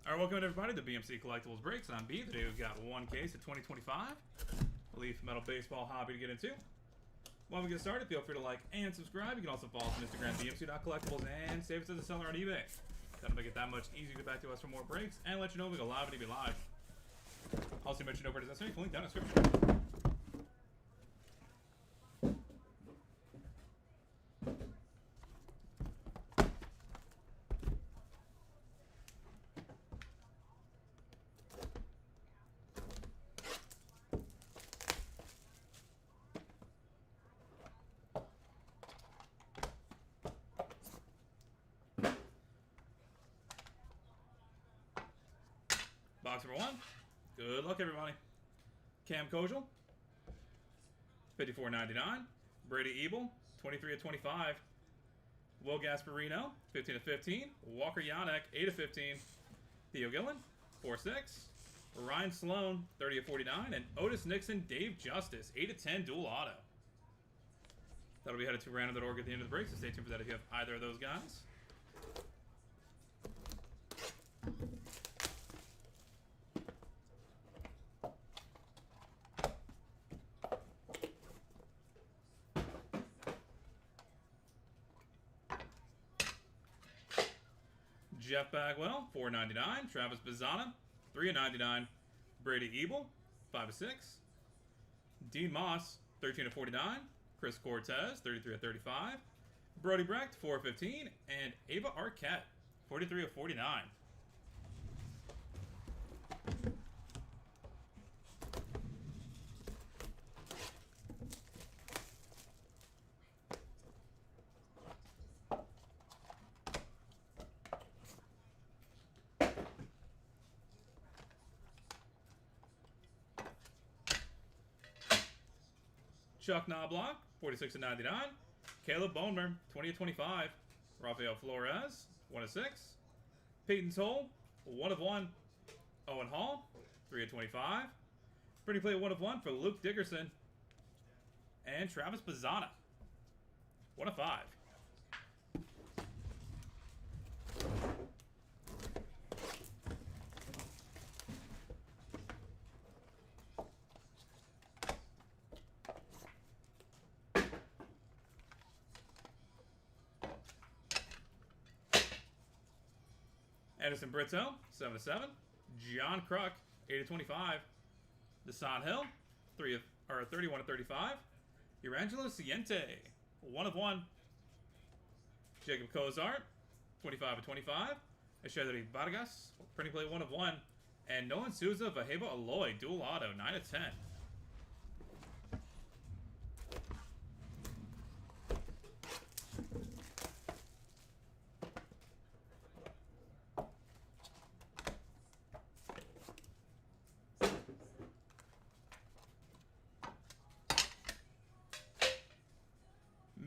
Alright, welcome everybody to BMC Collectibles Breaks. I'm B. Today we've got one case of 2025 Leaf Metal Baseball hobby to get into. While we get started, feel free to like and subscribe. You can also follow us on Instagram, bmc.collectibles, and save us as a seller on eBay. That'll make it that much easier to get back to us for more breaks and let you know when we go live and be live. Also mention over to necessary, link down in the description. Box number one. Good luck, everybody. Cam Kojal, 54.99. Brady Ebel, 23/25. Will Gasparino, 15/15. Walker Yanek, 8/15. Theo Gillen, 4/6. Ryan Sloan, 30/49. And Otis Nixon, Dave Justice, 8/10 dual auto. That'll be headed to random.org at the end of the break, so stay tuned for that if you have either of those guys. Jeff Bagwell, 4.99. Travis Bazzana, 3.99. Brady Ebel, 5/6. Dean Moss, 13/49. Chris Cortez, 33/35. Brody Brecht, 4/15. And Ava Arquette, 43/49. Chuck Knobloch, 46/99. Caleb Bonemer, 20/25. Rafael Flores, 1/6. Peyton Toll, 1/1. Owen Hall, 3/25. Pretty play 1/1 for Luke Dickerson. And Travis Bazzana, 1/5. Edison Brito, 7/7. John Kruk, 8/25. Desan Hill, 31/35. Urangelo Ciente, 1/1. Jacob Cozart, 25/25. Eshedri Vargas, printing play 1/1. And Nolan Souza Vaheba Aloy, dual auto, 9/10.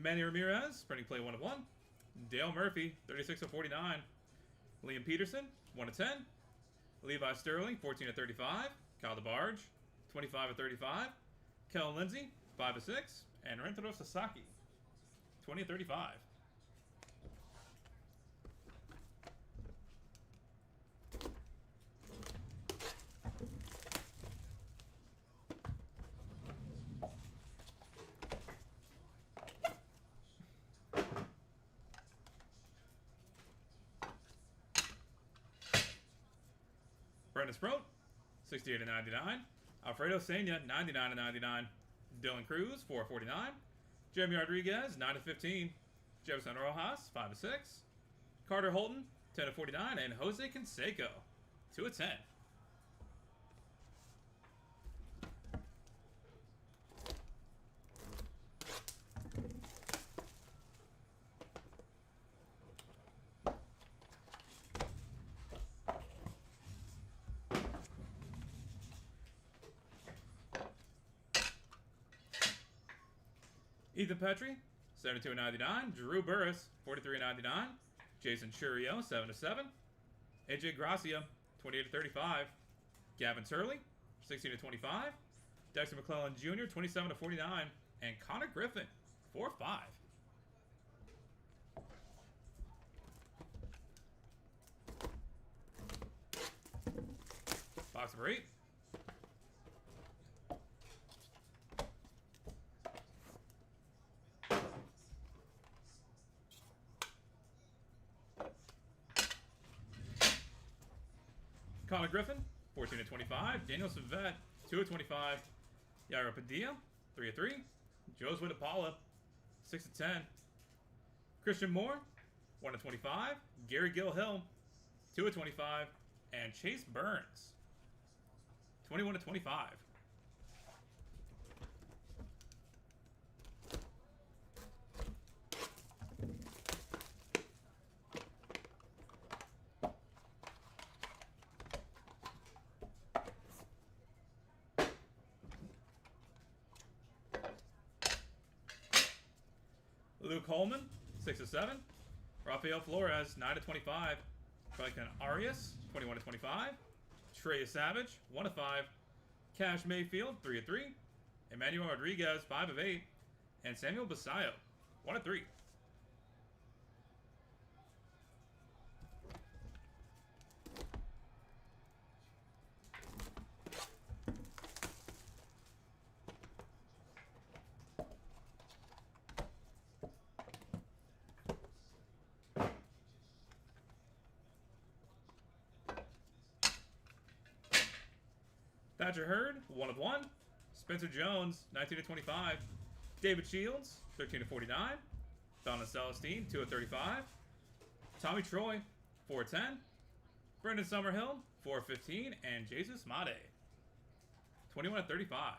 Manny Ramirez, printing play 1/1. Dale Murphy, 36/49. Liam Peterson, 1/10. Levi Sterling, 14/35. Kyle DeBarge, 25/35. Kellen Lindsay, 5/6. And Rentaro Sasaki, 20/35. Brendan Sproat, 68/99. Alfredo Sena, 99/99. Dylan Cruz, 4/49. Jeremy Rodriguez, 9/15. Jefferson Rojas, 5/6. Carter Holton, 10/49. And Jose Canseco, 2/10. Ethan Petrie, 72/99. Drew Burris, 43/99. Jason Churio, 7/7. AJ Gracia, 28/35. Gavin Turley, 16/25. Dexter McClellan Jr., 27/49. And Connor Griffin, 4/5. Box number 8. Connor Griffin, 14/25. Daniel Savet, 2/25. Yairo Padilla, 3/3. Josue DePaula, 6/10. Christian Moore, 1/25. Gary Gill-Hill, 2/25. And Chase Burns, 21/25. Luke Holman, 6/7. Rafael Flores, 9/25. Franklin Arias, 21/25. Trey Savage, 1/5. Cash Mayfield, 3/3. Emmanuel Rodriguez, 5/8. And Samuel Basayo, 1/3. Thatcher Hurd, 1/1. Spencer Jones, 19/25. David Shields, 13/49. Donna Celestine, 2/35. Tommy Troy, 4/10. Brendan Summerhill, 4/15. And Jesus Made, 21/35.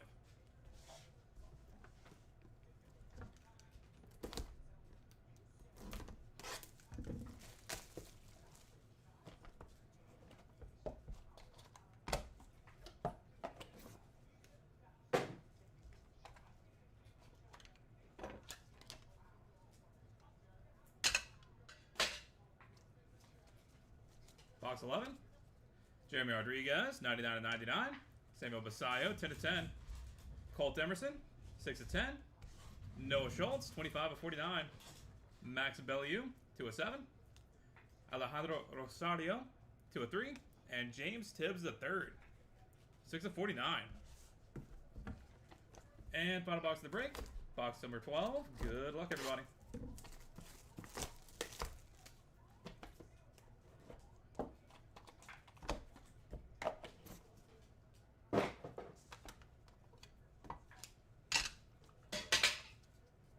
Box 11. Jeremy Rodriguez, 99/99. Samuel Basayo, 10/10. Colt Emerson, 6/10. Noah Schultz, 25/49. Max Bellew, 2/7. Alejandro Rosario, 2/3. And James Tibbs III, 6/49. And final box of the break, box number 12. Good luck, everybody.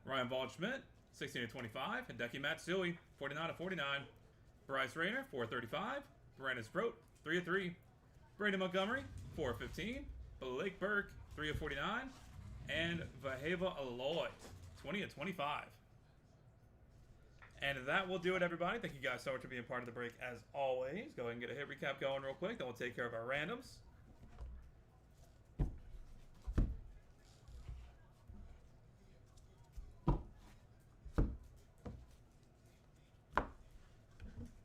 Ryan Waldschmidt, 16/25. Hideki Matsui, 49/49. Bryce Rayner, 4/35. Brandon Sproat, 3/3. Brandon Montgomery, 4/15. Blake Burke, 3/49. And Vaheva Aloy, 20/25. And that will do it, everybody. Thank you guys so much for being part of the break, as always. Go ahead and get a hit recap going real quick. Then we'll take care of our randoms.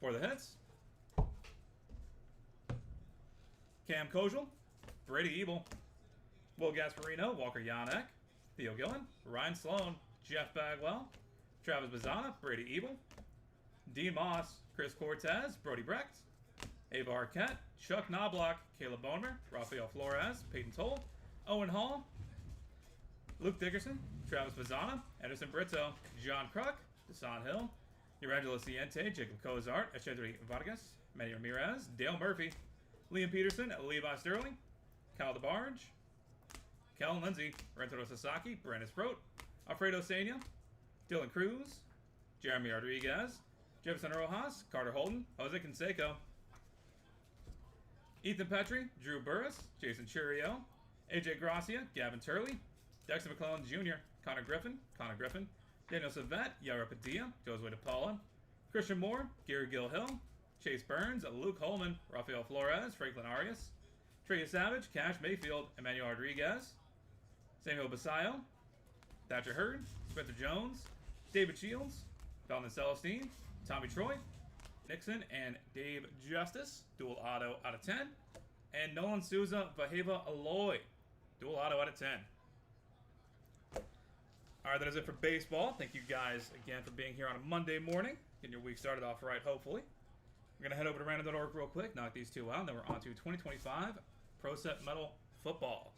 For the hits, Cam Kojal, Brady Ebel, Will Gasparino, Walker Yanek, Theo Gillen, Ryan Sloan, Jeff Bagwell, Travis Bazzana, Brady Ebel, Dean Moss, Chris Cortez, Brody Brecht, Ava Arquette, Chuck Knobloch, Caleb Boner, Rafael Flores, Peyton Toll, Owen Hall, Luke Dickerson, Travis Bazzana, Edison Brito, John Kruk, Desan Hill, Urangelo Ciente, Jacob Cozart, Echedri Vargas, Manny Ramirez, Dale Murphy, Liam Peterson, Levi Sterling, Kyle DeBarge, Kellen Lindsay, Rentaro Sasaki, Brandon Sproat, Alfredo Sena, Dylan Cruz, Jeremy Rodriguez, Jefferson Rojas, Carter Holden, Jose Canseco, Ethan Petrie, Drew Burris, Jason Churio, AJ Gracia, Gavin Turley, Dexter McClellan Jr., Connor Griffin, Daniel Savet, Yairo Padilla, Josue DePaula, Christian Moore, Gary Gill-Hill, Chase Burns, Luke Holman, Rafael Flores, Franklin Arias, Trey Savage, Cash Mayfield, Emmanuel Rodriguez, Samuel Basayo, Thatcher Hurd, Spencer Jones, David Shields, Donald Celestine, Tommy Troy, Nixon, and Dave Justice, dual auto out of 10. And Nolan Souza, Vaheva Aloy, dual auto out of 10. Alright, that is it for baseball. Thank you guys again for being here on a Monday morning. Getting your week started off right, hopefully. We're going to head over to random.org real quick, knock these two out, and then we're on to 2025 Pro Set Metal Football.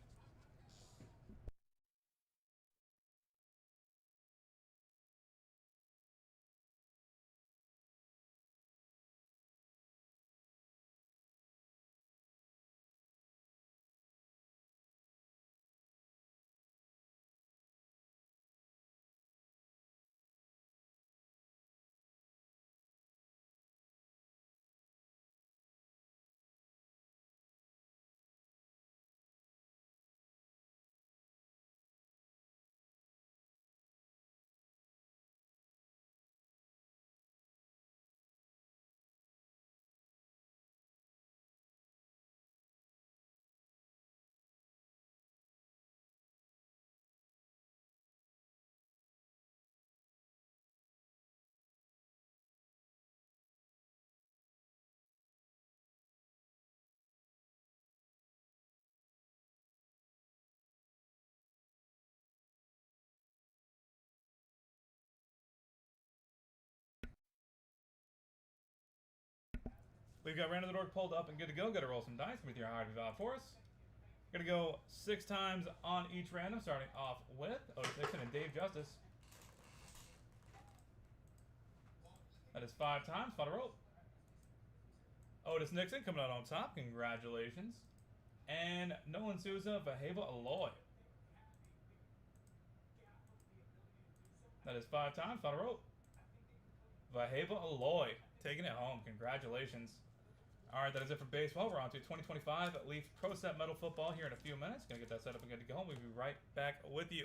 We've got Random the Dork pulled up and good to go. Got to roll some dice with your hard resolve for us. Going to go 6 times on each random, starting off with Otis Nixon and Dave Justice. That is 5 times. Final roll. Otis Nixon coming out on top. Congratulations. And Nolan Souza, Vaheva Aloy. That is 5 times. Final roll. Vaheva Aloy taking it home. Congratulations. All right, that is it for baseball. We're on to 2025 Leaf Pro Set Metal Football here in a few minutes. Gonna get that set up and good to go. We'll be right back with you.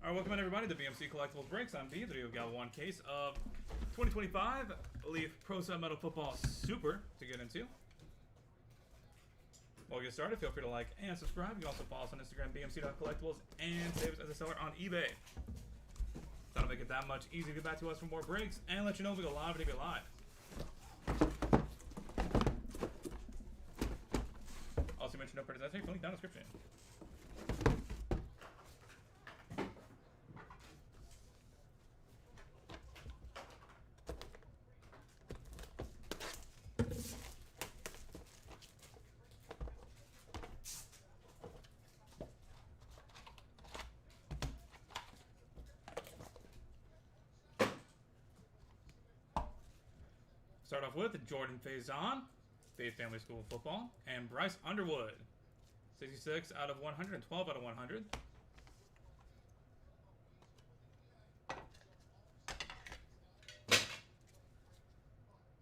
All right, welcome in everybody to BMC Collectibles Breaks. I'm B. We've got one case of 2025 Leaf Pro Set Metal Football Super to get into. While we get started, feel free to like and subscribe. You can also follow us on Instagram, bmc.collectibles, and save us as a seller on eBay. That'll make it that much easier to get back to us for more breaks and let you know if we go live and if we live. Also mention no purchase necessary. Link down in the description. Start off with Jordan Faison, Faith Family School of Football, and Bryce Underwood. 66 out of 100 and 12 out of 100.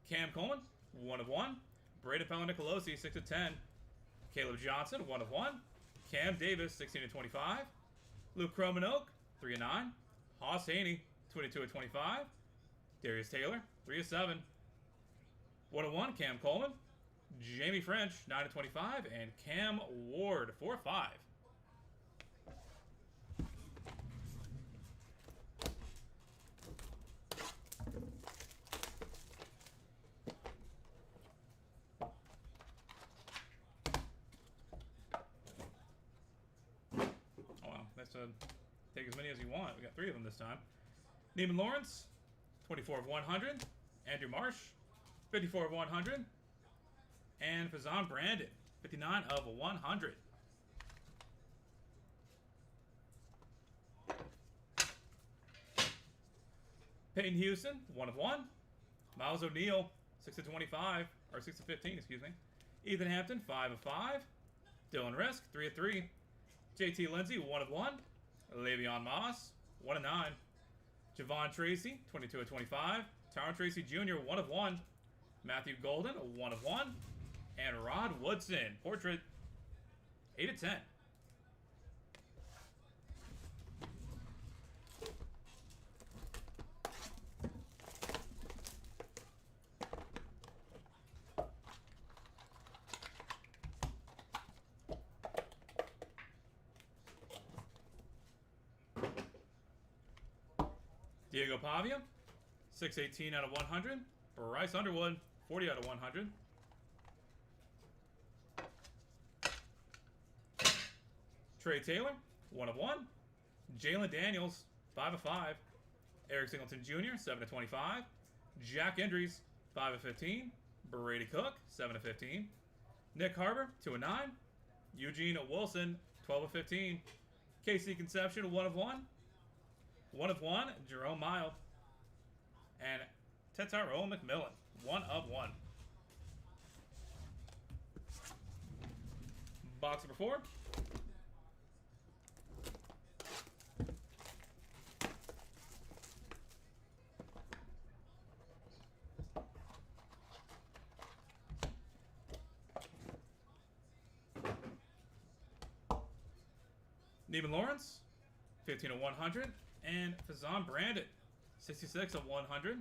Cam Coleman, 1 of 1. Braden Nicolosi, 6 of 10. Caleb Johnson, 1 of 1. Cam Davis, 16 of 25. Luke Cromanoke, 3 of 9. Hoss Haney, 22 of 25. Darius Taylor, 3 of 7. 1 of 1, Cam Coleman. Jamie French, 9 of 25. And Cam Ward, 4 of 5. Take as many as you want. We got 3 of them this time. Neiman Lawrence, 24 of 100. Andrew Marsh, 54 of 100. And Fazan Brandon, 59 of 100. Peyton Houston, 1 of 1. Miles O'Neill, 6 of 25. Or 6 of 15, excuse me. Ethan Hampton, 5 of 5. Dylan Risk, 3 of 3. JT Lindsay, 1 of 1. Le'Veon Moss, 1 of 9. Javon Tracy, 22 of 25. Tyron Tracy Jr., 1 of 1. Matthew Golden, 1 of 1. And Rod Woodson, portrait, 8 of 10. Diego Pavia, 618 out of 100. Bryce Underwood, 40 out of 100. Trey Taylor, 1 of 1. Jalen Daniels, 5 of 5. Eric Singleton Jr., 7 of 25. Jack Endries, 5 of 15. Brady Cook, 7 of 15. Nick Harbor, 2 of 9. Eugene Wilson, 12 of 15. KC Conception, 1 of 1. 1 of 1, Jerome Mild. And Tetaro McMillan, 1 of 1. Box number 4. Neiman Lawrence, 15 of 100. And Fazan Brandon, 66 of 100.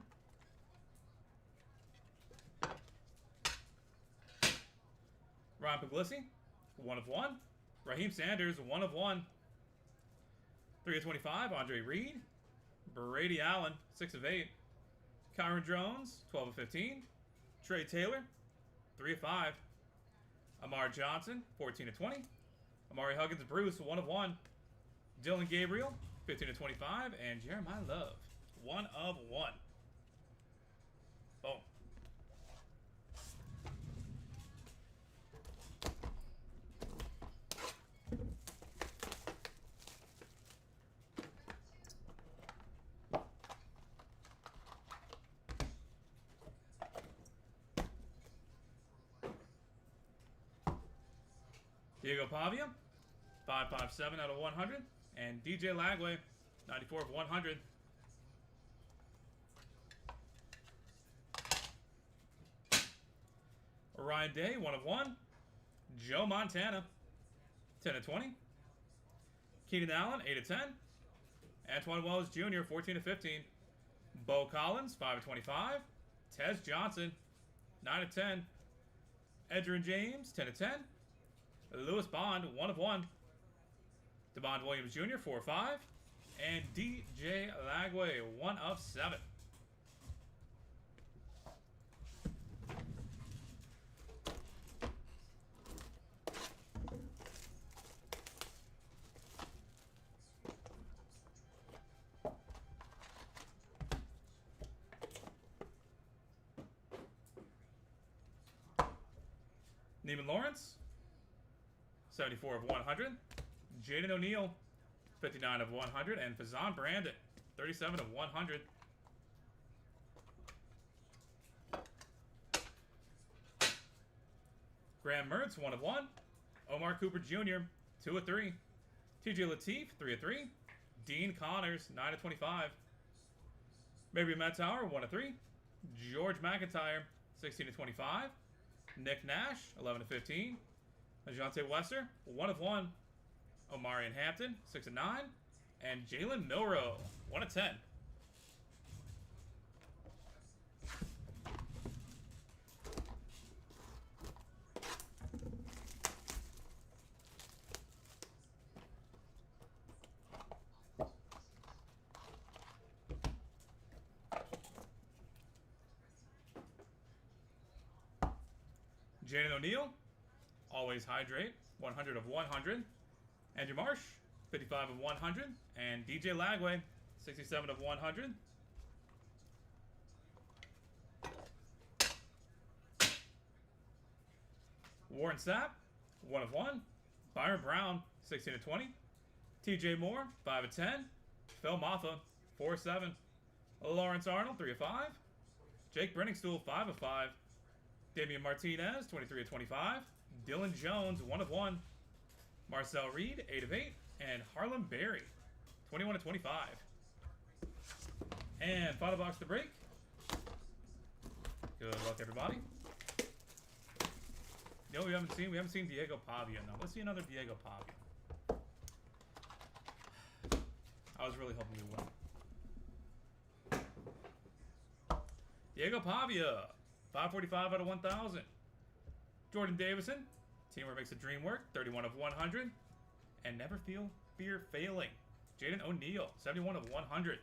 Ryan Puglisi, 1 of 1. Raheem Sanders, 1 of 1. 3 of 25, Andre Reed. Brady Allen, 6 of 8. Kyron Jones, 12 of 15. Trey Taylor, 3 of 5. Amar Johnson, 14 of 20. Amari Huggins Bruce, 1 of 1. Dylan Gabriel, 15 of 25, and Jeremiah Love, 1 of 1. Boom. Diego Pavia, 557 out of 100. And DJ Lagway, 94 of 100. Ryan Day, 1 of 1. Joe Montana, 10 of 20. Keenan Allen, 8 of 10. Antoine Wells Jr., 14 of 15. Bo Collins, 5 of 25. Tez Johnson, 9 of 10. Edgerrin James, 10 of 10. Lewis Bond, 1 of 1. DeBond Williams Jr., 4 of 5. And DJ Lagway, 1 of 7. Neiman Lawrence, 74 of 100. Jaden O'Neal, 59 of 100. And Fazan Brandon, 37 of 100. Graham Mertz, 1 of 1. Omar Cooper Jr., 2 of 3. TJ Lateef, 3 of 3. Dean Connors, 9 of 25. Maybe Matt Tower, 1 of 3. George McIntyre, 16 of 25. Nick Nash, 11 of 15. Ajante Wester, 1 of 1. Omarion Hampton, 6 of 9. And Jalen Milroe, 1 of 10. Jaden O'Neal, always hydrate, 100 of 100. Andrew Marsh, 55 of 100. And DJ Lagway, 67 of 100. Warren Sapp, 1 of 1. Byron Brown, 16 of 20. TJ Moore, 5 of 10. Phil Maffa, 4 of 7. Lawrence Arnold, 3 of 5. Jake Brenningstool, 5 of 5. Damian Martinez, 23 of 25. Dylan Jones, 1 of 1. Marcel Reed, 8 of 8. And Harlan Berry, 21 of 25. And final box to break. Good luck, everybody. You know, we haven't seen Diego Pavia. Now let's see another Diego Pavia. I was really hoping we would. Diego Pavia, 545 out of 1,000. Jordan Davison, teamwork makes the dream work, 31 of 100. And never fear failing. Jaden O'Neal, 71 of 100.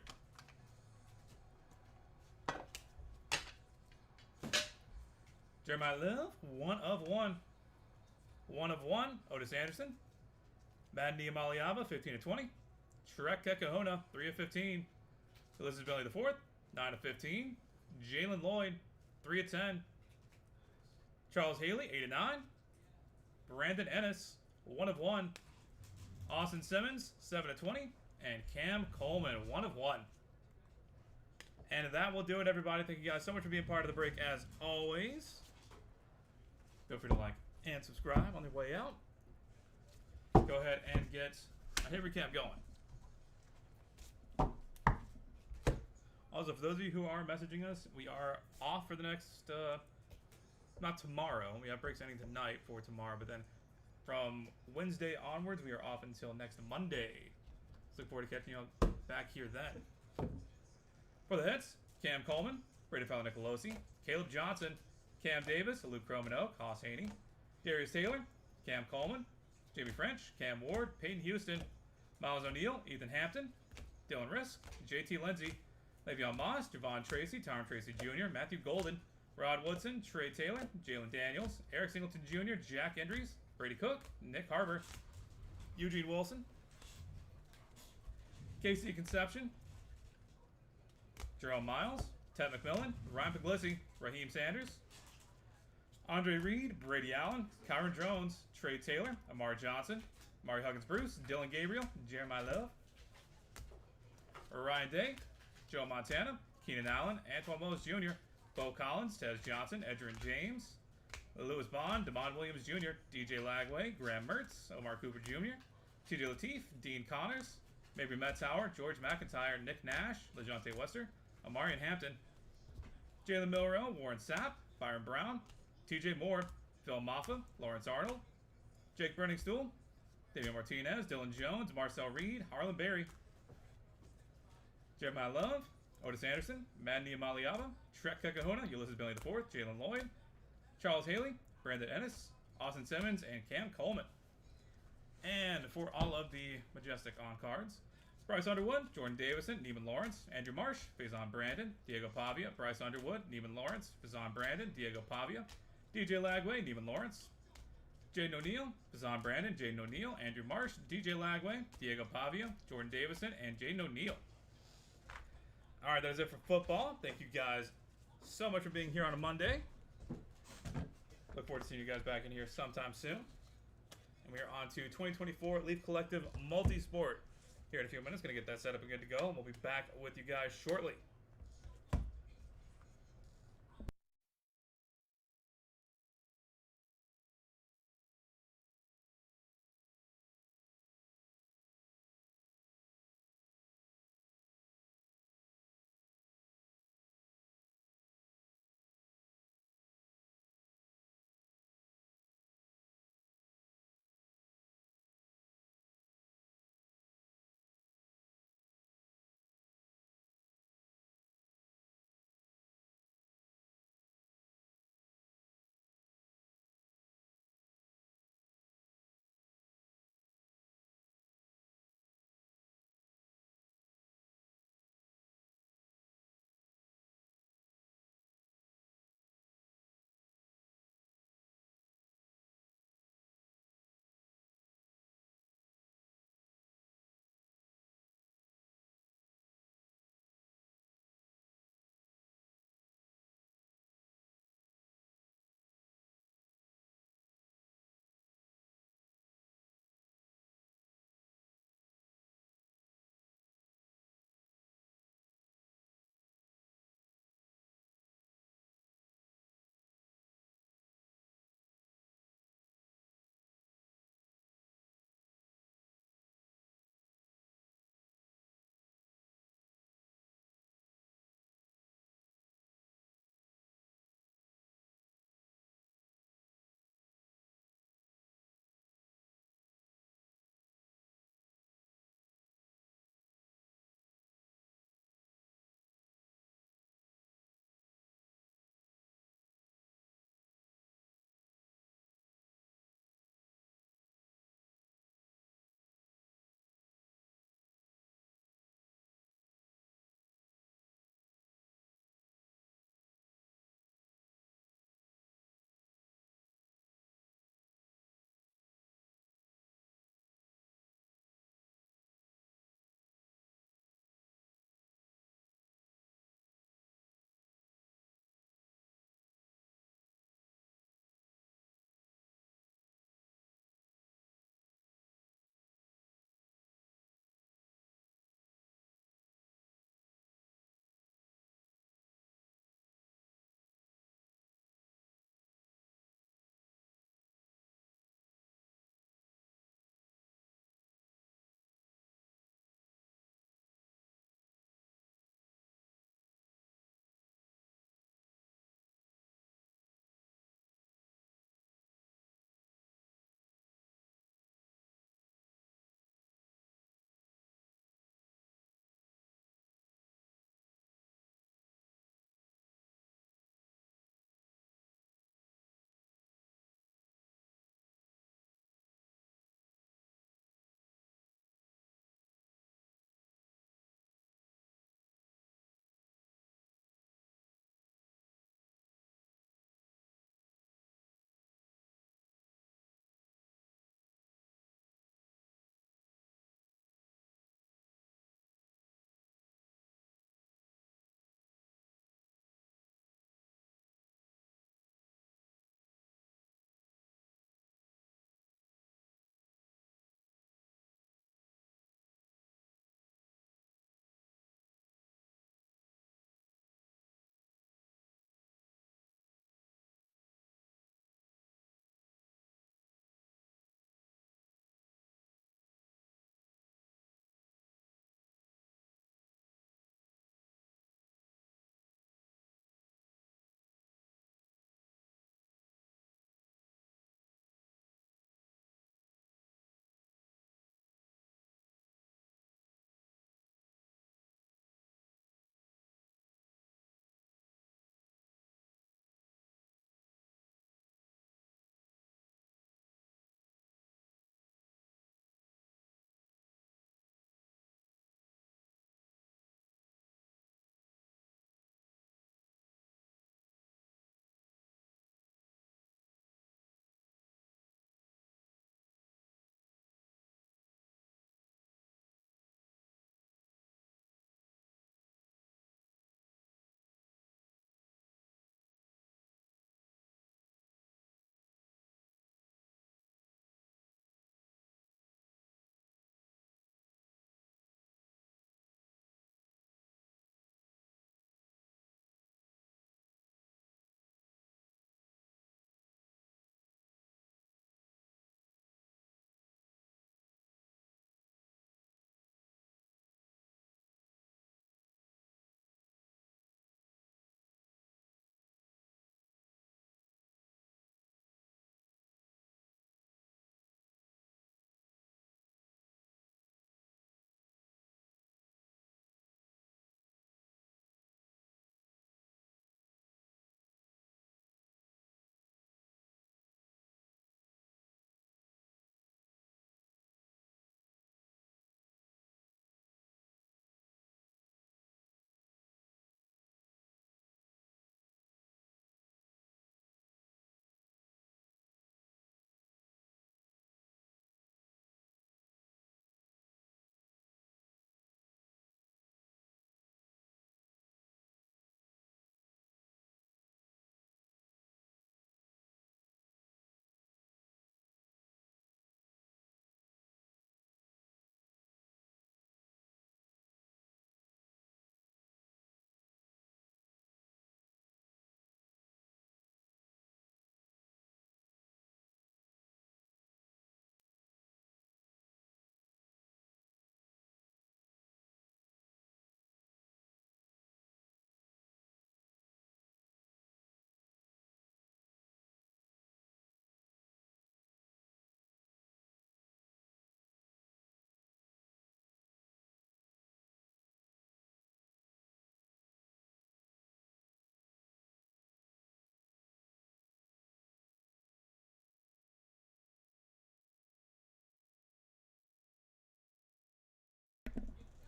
Jeremiah Love, 1 of 1. 1 of 1. Otis Anderson. Mad Niamaliava, 15 of 20. Shrek Kekahona, 3 of 15. Elizabeth Bailey IV, 9 of 15. Jalen Lloyd, 3 of 10. Charles Haley, 8 of 9. Brandon Ennis, 1 of 1. Austin Simmons, 7 of 20. And Cam Coleman, 1 of 1. And that will do it, everybody. Thank you guys so much for being part of the break, as always. Feel free to like and subscribe on the way out. Go ahead and get a hit recap going. Also, for those of you who are messaging us, we are off for the next, not tomorrow. We have breaks ending tonight for tomorrow, but then from Wednesday onwards, we are off until next Monday. So look forward to catching you back here then. For the hits, Cam Coleman, Brady Fowler Nicolosi, Caleb Johnson, Cam Davis, Luke Cromano, Haas Haney, Darius Taylor, Cam Coleman, Jamie French, Cam Ward, Peyton Houston, Miles O'Neill, Ethan Hampton, Dylan Risk, JT Lindsay, Le'Veon Moss, Javon Tracy, Tom Tracy Jr., Matthew Golden, Rod Woodson, Trey Taylor, Jalen Daniels, Eric Singleton Jr., Jack Endries, Brady Cook, Nick Harbor, Eugene Wilson, KC Conception, Jerome Miles, Ted McMillan, Ryan Puglisi, Raheem Sanders, Andre Reed, Brady Allen, Kyron Jones, Trey Taylor, Amar Johnson, Mari Huggins Bruce, Dylan Gabriel, Jeremiah Love, Ryan Day, Joe Montana, Keenan Allen, Antoine Mose Jr., Bo Collins, Tez Johnson, Edgerrin James, Lewis Bond, Damon Williams Jr., DJ Lagway, Graham Mertz, Omar Cooper Jr., TJ Lateef, Dean Connors, Mabry Metzauer, George McIntyre, Nick Nash, LeJonte Wester, Omarion Hampton, Jalen Milroe, Warren Sapp, Byron Brown, TJ Moore, Phil Maffa, Lawrence Arnold, Jake Brenningstool, Damian Martinez, Dylan Jones, Marcel Reed, Harlan Berry, Jeremiah Love, Otis Anderson, Mad Niamaliava, Shrek Kekahona, Ulysses Bailey IV, Jalen Lloyd, Charles Haley, Brandon Ennis, Austin Simmons, and Cam Coleman. And for all of the Majestic on cards, Bryce Underwood, Jordan Davison, Neiman Lawrence, Andrew Marsh, Faison Brandon, Diego Pavia, Bryce Underwood, Neiman Lawrence, Faison Brandon, Diego Pavia, DJ Lagway, Neiman Lawrence, Jaden O'Neal, Faison Brandon, Jaden O'Neal, Andrew Marsh, DJ Lagway, Diego Pavia, Jordan Davison, and Jaden O'Neal. All right, that is it for football. Thank you guys so much for being here on a Monday. Look forward to seeing you guys back in here sometime soon. And we are on to 2024 Leaf Collective Multisport. Here in a few minutes, going to get that set up and good to go. And we'll be back with you guys shortly.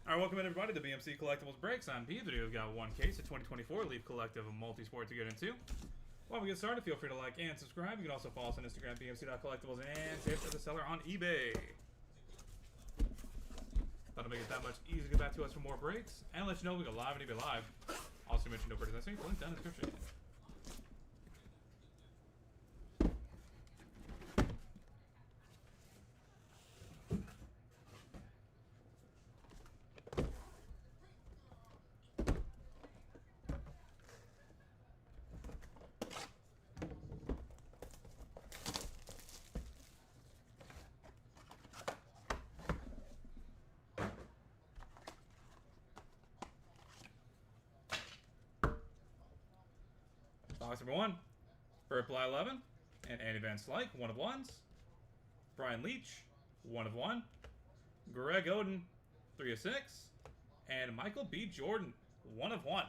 Alright, welcome in everybody to BMC Collectibles Breaks. I'm Pete. We've got one case of 2024 Leaf Collective of Multisport to get into. While we get started, feel free to like and subscribe. You can also follow us on Instagram, bmc.collectibles, and save for the seller on eBay. That'll make it that much easier to get back to us for more breaks. And let you know we go live and eBay Live. Also mention no purchase necessary. Link down in the description. Box number 1, Purple 11, and Andy Van Slyke, 1 of 1s. Brian Leach, 1 of 1. Greg Oden, 3 of 6. And Michael B. Jordan, 1 of 1.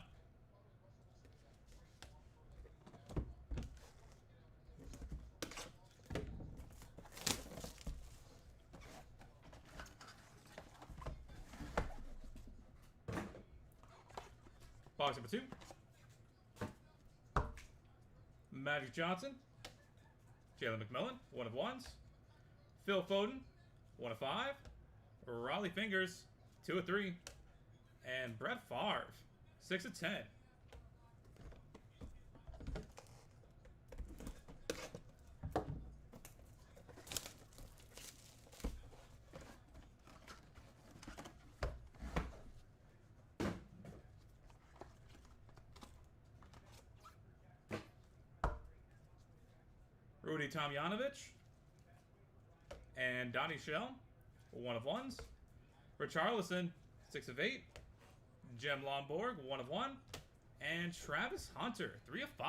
Box number 2. Magic Johnson, Jalen McMillan, 1 of 1s. Phil Foden, 1 of 5. Raleigh Fingers, 2 of 3. And Brett Favre, 6 of 10. Rudy Tomjanovich and Donnie Shell, 1 of 1s. Richarlison, 6 of 8. Jem Lomborg, 1 of 1. And Travis Hunter, 3 of 5.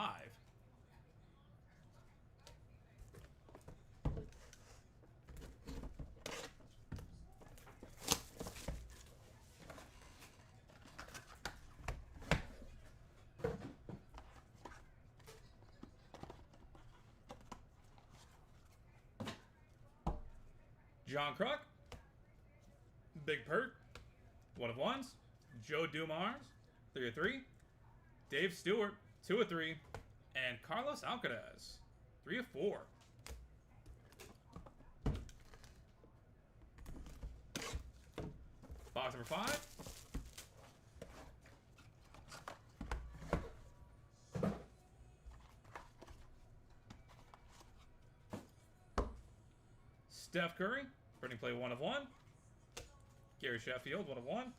John Kruk, Big Pert, 1 of 1s. Joe Dumars, 3 of 3. Dave Stewart, 2 of 3. And Carlos Alcaraz, 3 of 4. Box number 5. Steph Curry, printing play 1 of 1. Gary Sheffield, 1 of 1.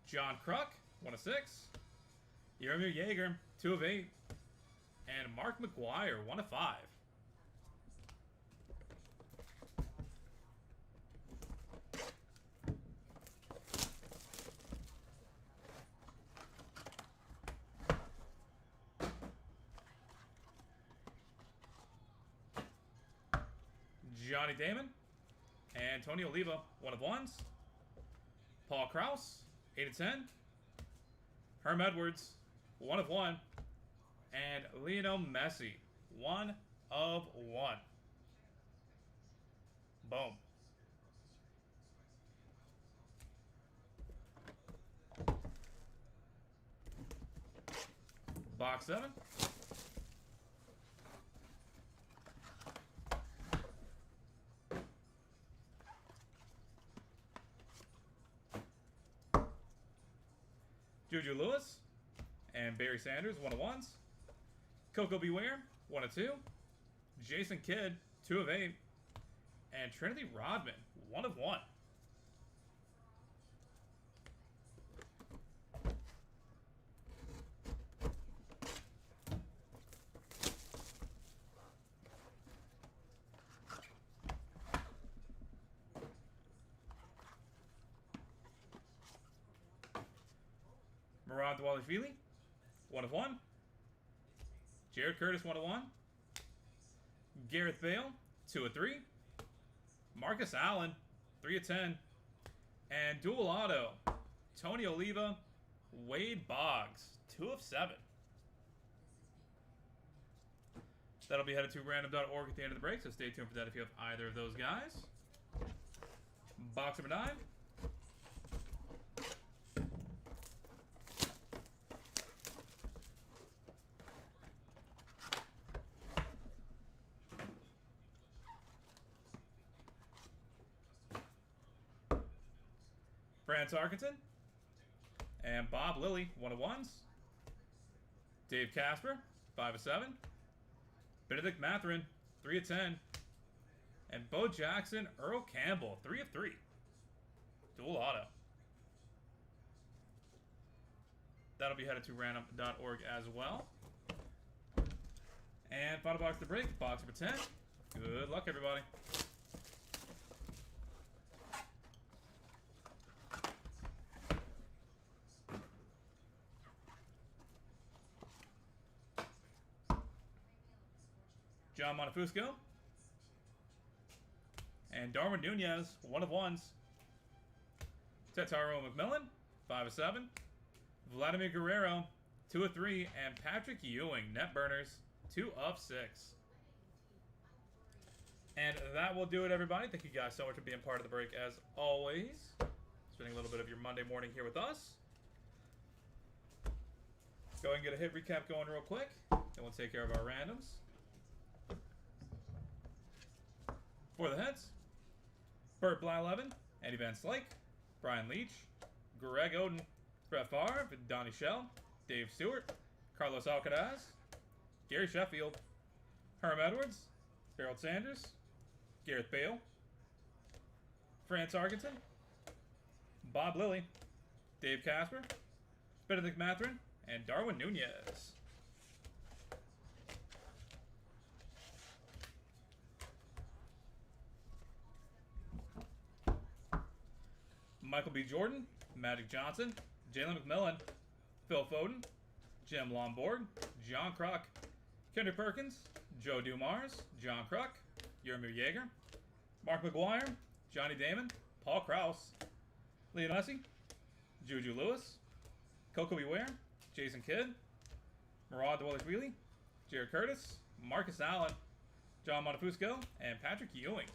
John Kruk, 1 of 6. Jaromir Jagr, 2 of 8. And Mark McGuire, 1 of 5. Johnny Damon, Antonio Oliva, 1 of 1s. Paul Krause, 8 of 10. Herm Edwards, 1 of 1. And Lionel Messi, 1 of 1. Boom. Box 7. Juju Lewis and Barry Sanders, 1 of 1s. Coco Beware, 1 of 2. Jason Kidd, 2 of 8. And Trinity Rodman, 1 of 1. Murad Dwalishvili, 1 of 1. Jared Curtis, 1 of 1. Gareth Bale, 2 of 3. Marcus Allen, 3 of 10. And dual auto, Tony Oliva, Wade Boggs, 2 of 7. That'll be headed to random.org at the end of the break, so stay tuned for that if you have either of those guys. Box number 9. France Arkenton. And Bob Lilly, 1 of 1s. Dave Casper, 5 of 7. Benedict Mathurin, 3 of 10. And Bo Jackson, Earl Campbell, 3 of 3. Dual auto. That'll be headed to random.org as well. And final box to break, box number 10. Good luck, everybody. John Montefusco. And Darwin Nunez, 1 of 1s. Tetaro McMillan, 5 of 7. Vladimir Guerrero, 2 of 3. And Patrick Ewing, net burners, 2 of 6. And that will do it, everybody. Thank you guys so much for being part of the break, as always. Spending a little bit of your Monday morning here with us. Go ahead and get a hit recap going real quick. Then we'll take care of our randoms. For the heads, Burt Blyleven, Eddie Van Slyke, Brian Leach, Greg Oden, Brett Favre, Donnie Shell, Dave Stewart, Carlos Alcaraz, Gary Sheffield, Herm Edwards, Harold Sanders, Gareth Bale, France Arkenton, Bob Lilly, Dave Casper, Benedict Mathurin, and Darwin Nunez. Michael B. Jordan, Magic Johnson, Jalen McMillan, Phil Foden, Jim Lombard, John Kruk, Kendrick Perkins, Joe Dumars, John Kruk, Jaromir Jaeger, Mark McGuire, Johnny Damon, Paul Krause, Leon Messi, Juju Lewis, Coco Beware, Jason Kidd, Murad Dwellis-Wheely, Jared Curtis, Marcus Allen, John Montefusco, and Patrick Ewing.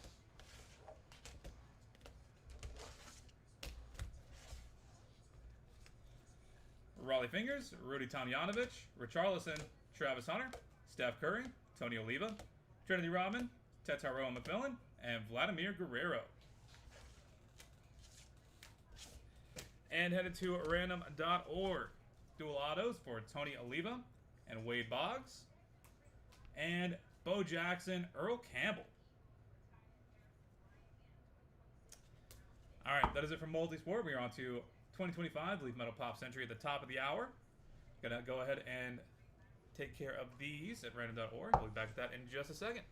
Raleigh Fingers, Rudy Tomjanovich, Richarlison, Travis Hunter, Steph Curry, Tony Oliva, Trinity Rodman, Tetaro McMillan, and Vladimir Guerrero. And headed to random.org. Dual autos for Tony Oliva and Wade Boggs. And Bo Jackson, Earl Campbell. Alright, that is it for Multisport. We are on to 2025 Leaf Metal Pop Century at the top of the hour. Gonna go ahead and take care of these at random.org. We'll be back to that in just a second.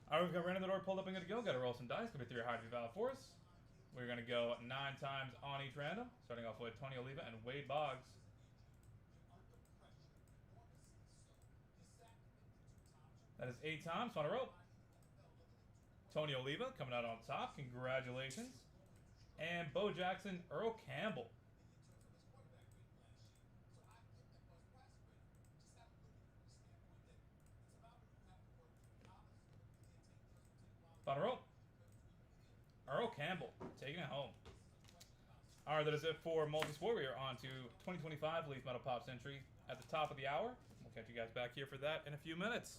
Alright, we've got random.org pulled up and good to go. Got to roll some dice. Gonna be 3 high valve for us. We're gonna go 9 times on each random, starting off with Tony Oliva and Wade Boggs. That is 8 times on a rope. Tony Oliva coming out on top. Congratulations. And Bo Jackson, Earl Campbell. Final roll. Earl Campbell taking it home. All right, that is it for Multisport. We are on to 2025 Leaf Metal Pop Century at the top of the hour. We'll catch you guys back here for that in a few minutes.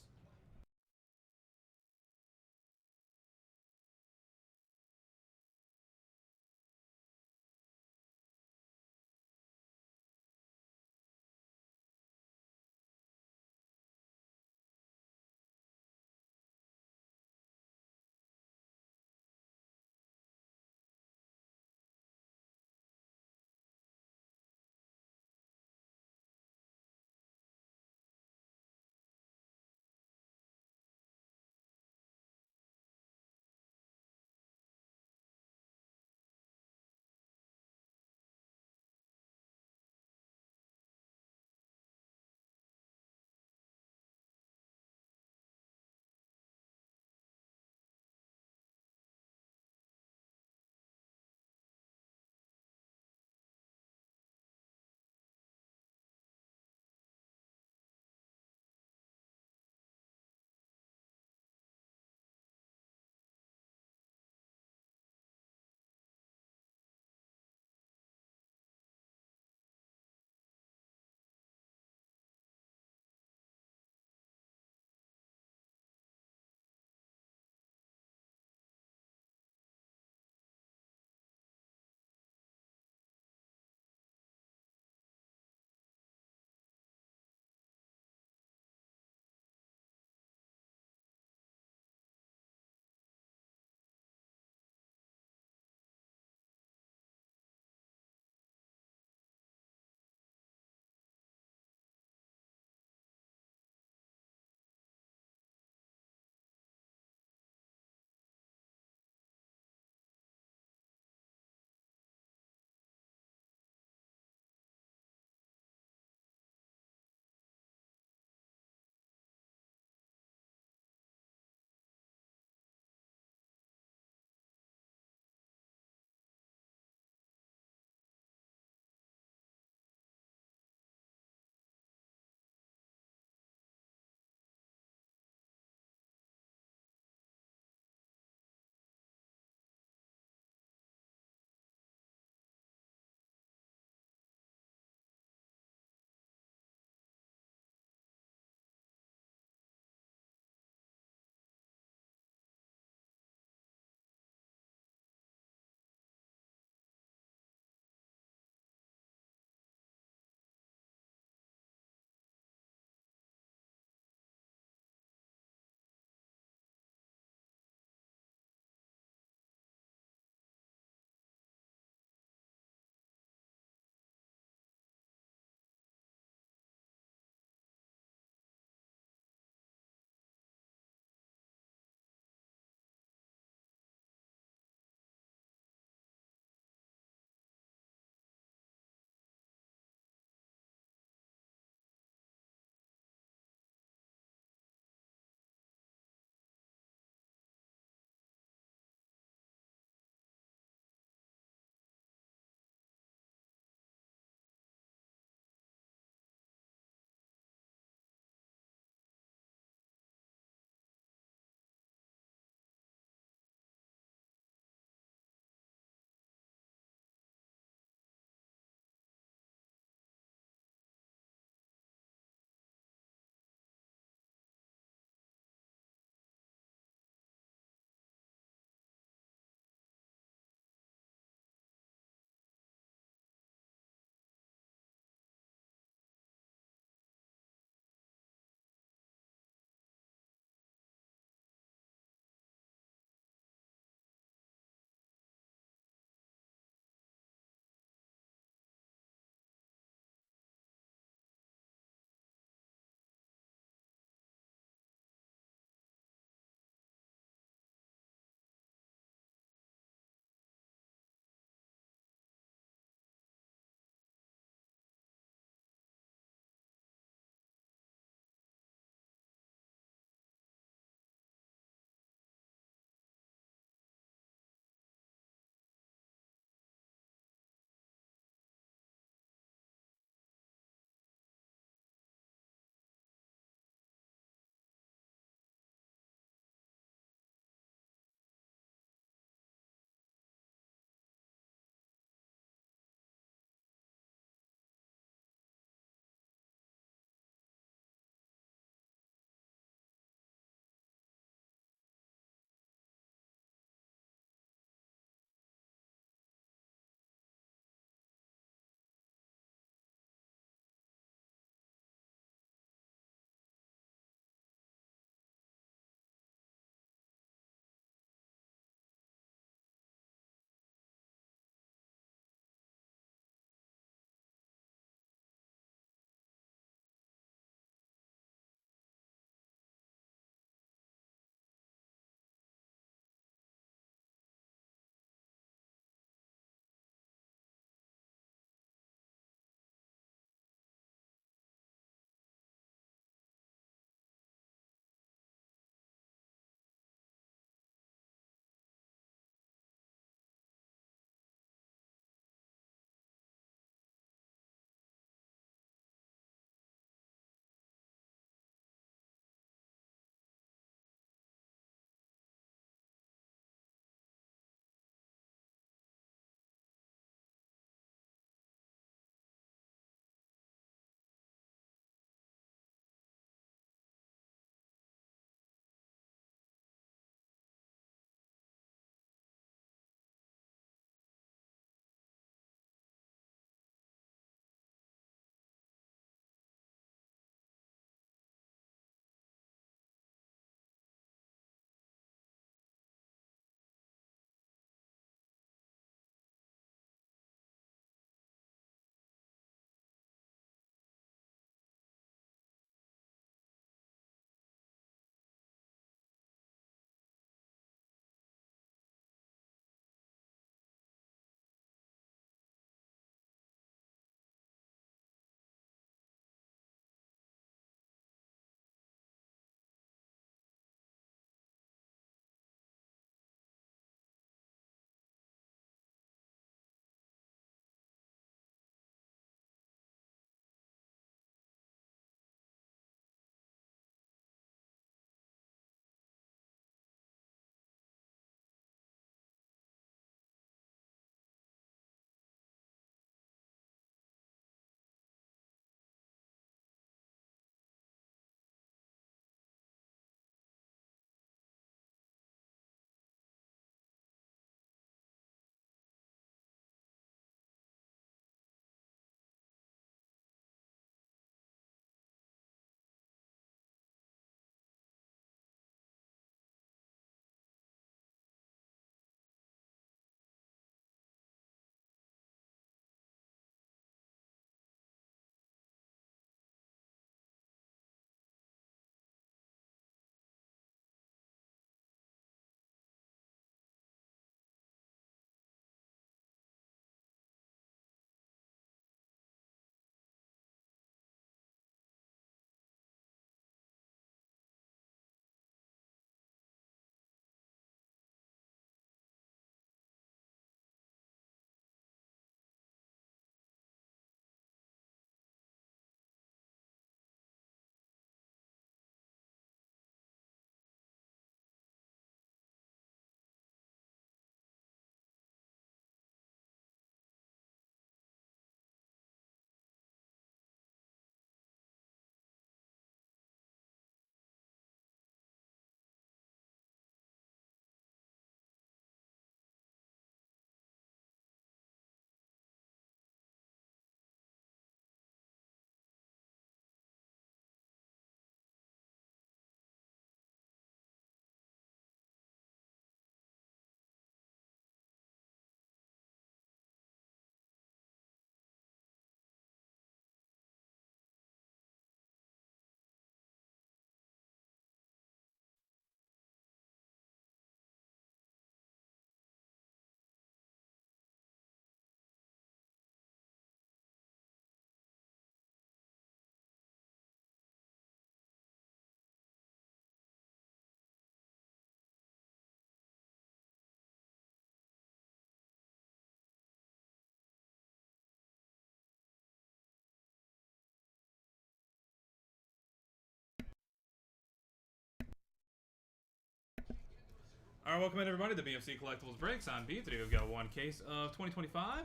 All right, welcome in everybody to BMC Collectibles Breaks. I'm B. Today we've got one case of 2025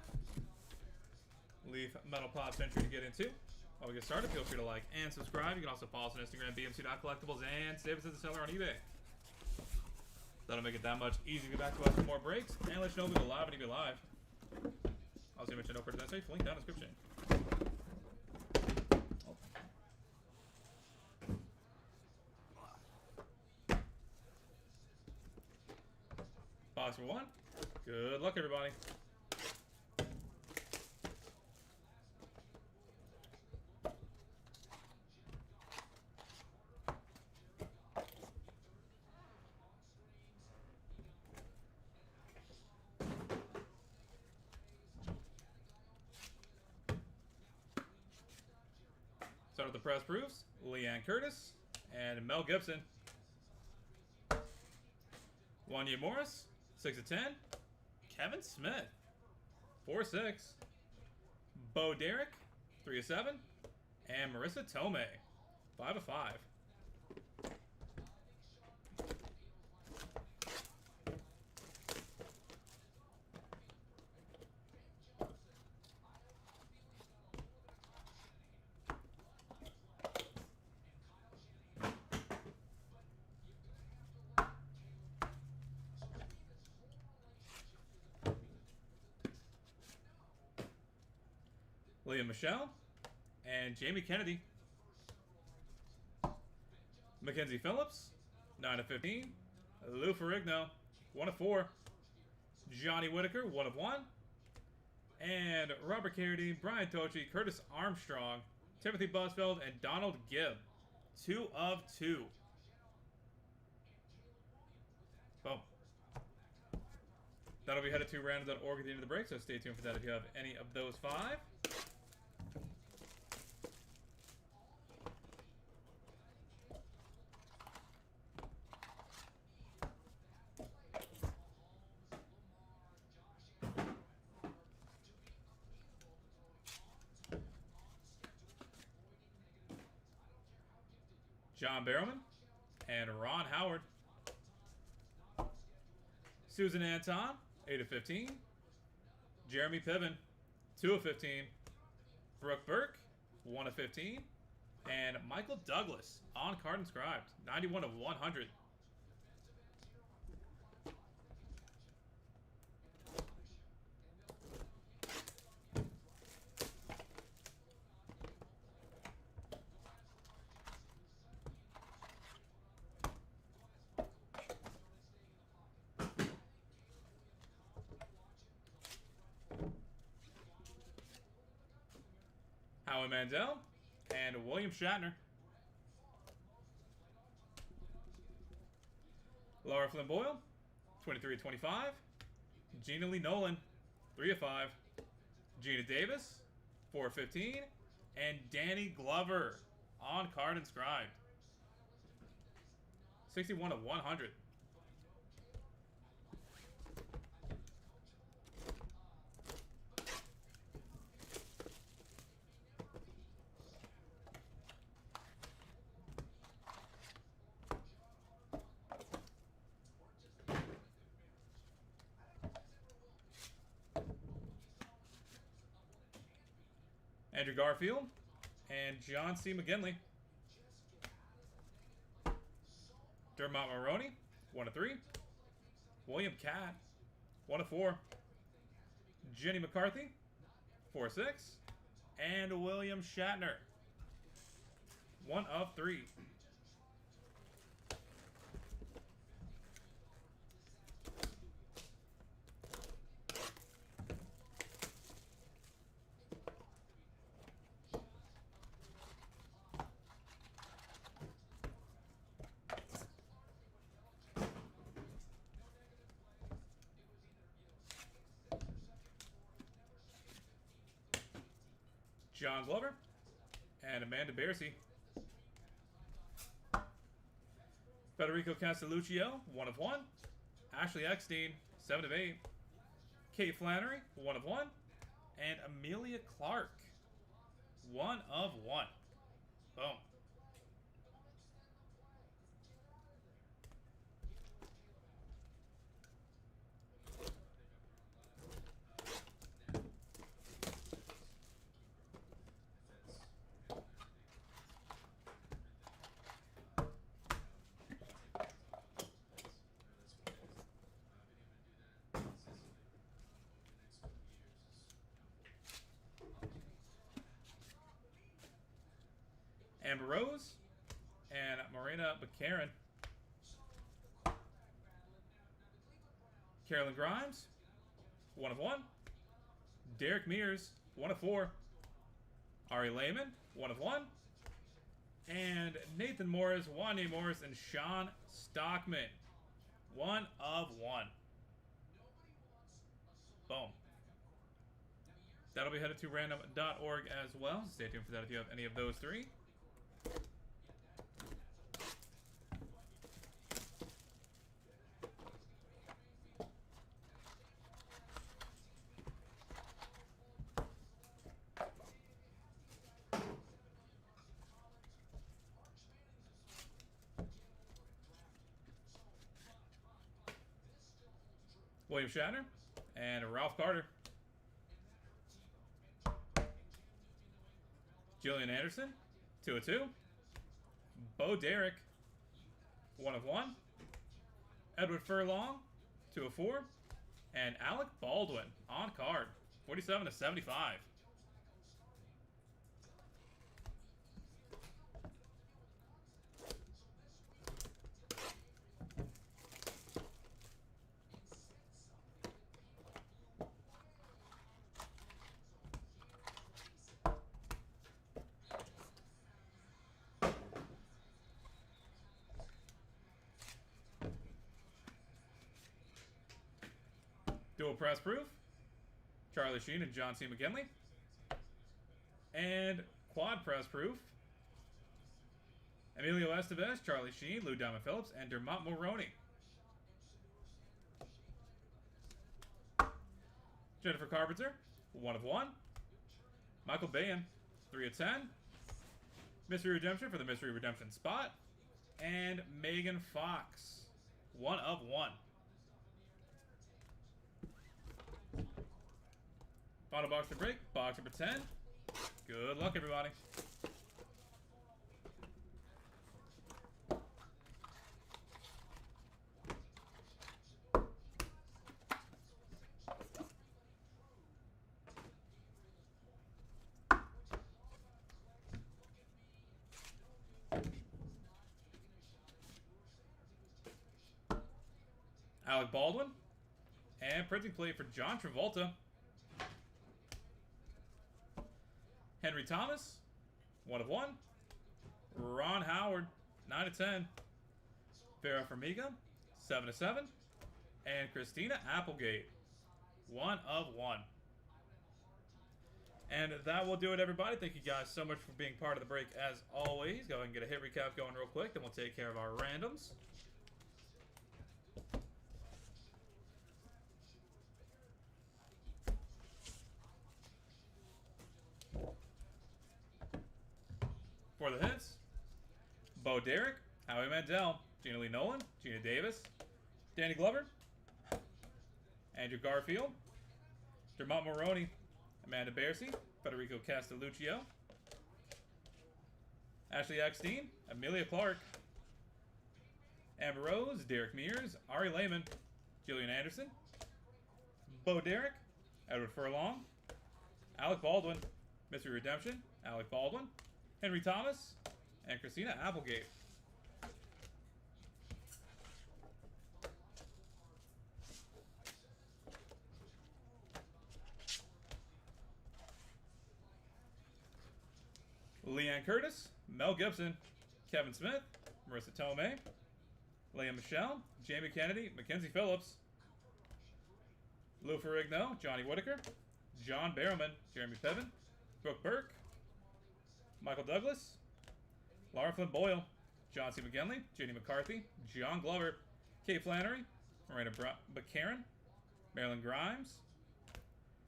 Leaf Metal Pop Century to get into. While we get started, feel free to like and subscribe. You can also follow us on Instagram, bmc.collectibles, and save us as a seller on eBay. That'll make it that much easier to get back to us for more breaks and let you know we go live and eBay Live. Also, mention no purchase necessary. Link down in the description. Box for one. Good luck, everybody. Start with the press proofs. Leanne Curtis and Mel Gibson. Wanya Morris, 6/10. Kevin Smith, 4/6. Bo Derek, 3/7. And Marissa Tomei, 5/5. Leah Michelle and Jamie Kennedy. Mackenzie Phillips, 9/15. Lou Ferrigno, 1/4. Johnny Whitaker, 1/1. And Robert Carradine, Brian Tochi, Curtis Armstrong, Timothy Busfeld, and Donald Gibb, 2/2. Boom. That'll be headed to random.org at the end of the break, so stay tuned for that if you have any of those 5. John Barrowman and Ron Howard. Susan Anton, 8/15. Jeremy Piven, 2/15. Brooke Burke, 1/15. And Michael Douglas on card inscribed, 91/100. Howie Mandel and William Shatner. Laura Flynn Boyle, 23/25. Gina Lee Nolan, 3/5. Gina Davis, 4/15. And Danny Glover on card inscribed, 61/100. Andrew Garfield and John C. McGinley. Dermot Mulroney, 1/3. William Catt, 1/4. Jenny McCarthy, 4/6. And William Shatner, 1/3. John Glover and Amanda Bearsey. Federico Castelluccio, 1/1. Ashley Eckstein, 7/8. Kate Flannery, 1/1. And Amelia Clark, 1/1. Boom. Amber Rose, and Marina McCarran. Carolyn Grimes, 1 of 1. Derek Mears, 1 of 4. Ari Lehman, 1 of 1. And Nathan Morris, Wanye Morris, and Sean Stockman, 1 of 1. Boom. That'll be headed to random.org as well. Stay tuned for that if you have any of those 3. William Shatner and Ralph Carter. Jillian Anderson, 2 of 2. Bo Derek, 1 of 1. Edward Furlong, 2 of 4. And Alec Baldwin on card, 47 of 75. Dual press proof, Charlie Sheen and John C. McGinley. And quad press proof, Emilio Estevez, Charlie Sheen, Lou Diamond Phillips, and Dermot Mulroney. Jennifer Carpenter, 1 of 1. Michael Bayan, 3 of 10. Mystery Redemption for the Mystery Redemption spot. And Megan Fox, 1 of 1. Final box to break, box number 10. Good luck, everybody. Alec Baldwin. And printing plate for John Travolta. Henry Thomas, 1 of 1. Ron Howard, 9 of 10. Vera Farmiga, 7 of 7. And Christina Applegate, 1 of 1. And that will do it, everybody. Thank you guys so much for being part of the break as always. Go ahead and get a hit recap going real quick, then we'll take care of our randoms. For the hits, Bo Derek, Howie Mandel, Gina Lee Nolan, Gina Davis, Danny Glover, Andrew Garfield, Dermot Mulroney, Amanda Bearsey, Federico Castelluccio, Ashley Eckstein, Amelia Clark, Amber Rose, Derek Mears, Ari Lehman, Jillian Anderson, Bo Derek, Edward Furlong, Alec Baldwin, Mystery Redemption, Alec Baldwin, Henry Thomas, and Christina Applegate. Leanne Curtis, Mel Gibson, Kevin Smith, Marissa Tomei, Leah Michelle, Jamie Kennedy, Mackenzie Phillips, Lou Ferrigno, Johnny Whitaker, John Barrowman, Jeremy Piven, Brooke Burke, Michael Douglas, Laura Flynn Boyle, John C. McGinley, J.D. McCarthy, John Glover, Kate Flannery, Miranda McCarran, Marilyn Grimes,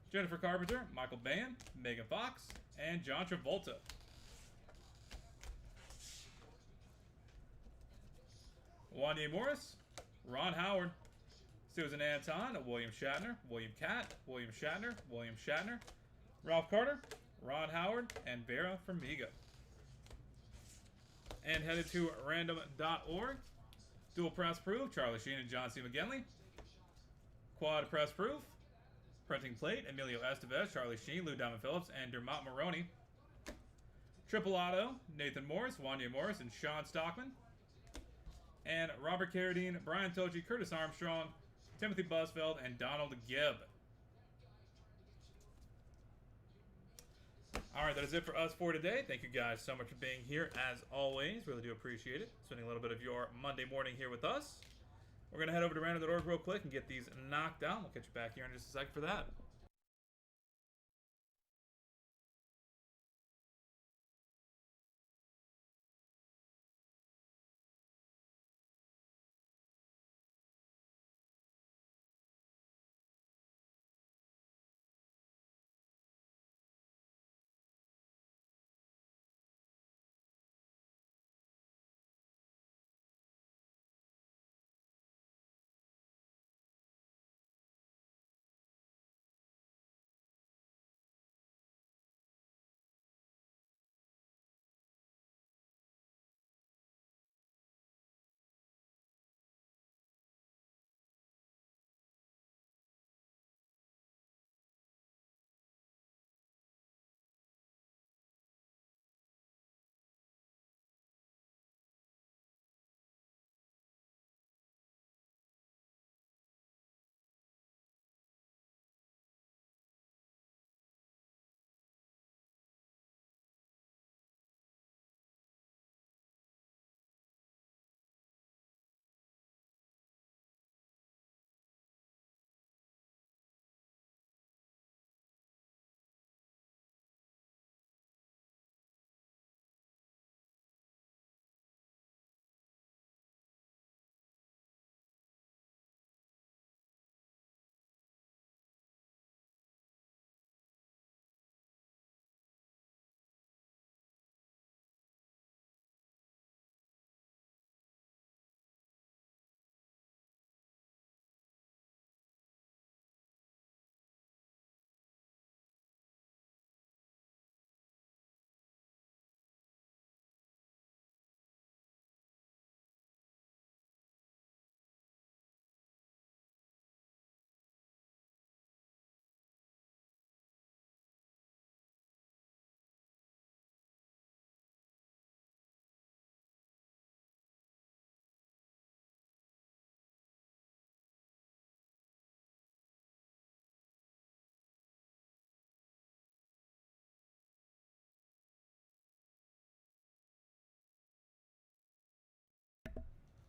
Jennifer Carpenter, Michael Bayan, Megan Fox, and John Travolta. Wanye Morris, Ron Howard, Susan Anton, William Shatner, William Catt, William Shatner, William Shatner, Ralph Carter, Ron Howard, and Vera Farmiga. And headed to random.org. Dual press proof, Charlie Sheen and John C. McGinley. Quad press proof, printing plate, Emilio Estevez, Charlie Sheen, Lou Diamond Phillips, and Dermot Mulroney. Triple auto, Nathan Morris, Wanya Morris, and Sean Stockman. And Robert Carradine, Brian Tochi, Curtis Armstrong, Timothy Busfeld, and Donald Gibb. All right, that is it for us for today. Thank you guys so much for being here, as always. Really do appreciate it. Spending a little bit of your Monday morning here with us. We're going to head over to random.org real quick and get these knocked out. We'll catch you back here in just a second for that.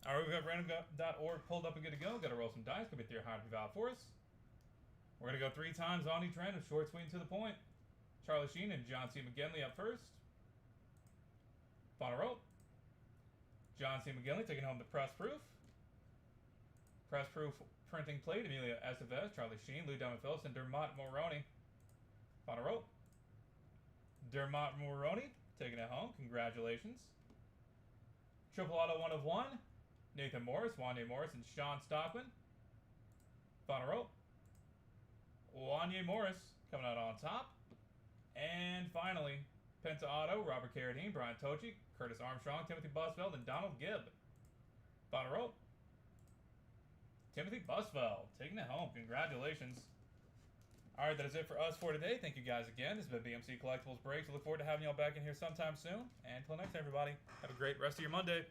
All right, we've got random.org pulled up and good to go. Got to roll some dice. Could be 3 or higher to be valid for us. We're going to go 3 times on each random. Short, sweet, and to the point. Charlie Sheen and John C. McGinley up first. Final roll. John C. McGinley taking home the press proof. Press proof printing plate. Emilio Estevez, Charlie Sheen, Lou Diamond Phillips, and Dermot Mulroney. Final roll. Dermot Mulroney taking it home. Congratulations. Triple auto 1 of 1. Nathan Morris, Wanya Morris, and Sean Stockman. Final roll. Wanya Morris coming out on top. And finally, Penta Auto, Robert Carradine, Brian Tochi, Curtis Armstrong, Timothy Busfeld, and Donald Gibb. Final roll. Timothy Busfeld taking it home. Congratulations. All right, that is it for us for today. Thank you guys again. This has been BMC Collectibles Breaks. I look forward to having y'all back in here sometime soon. And until next time, everybody, have a great rest of your Monday.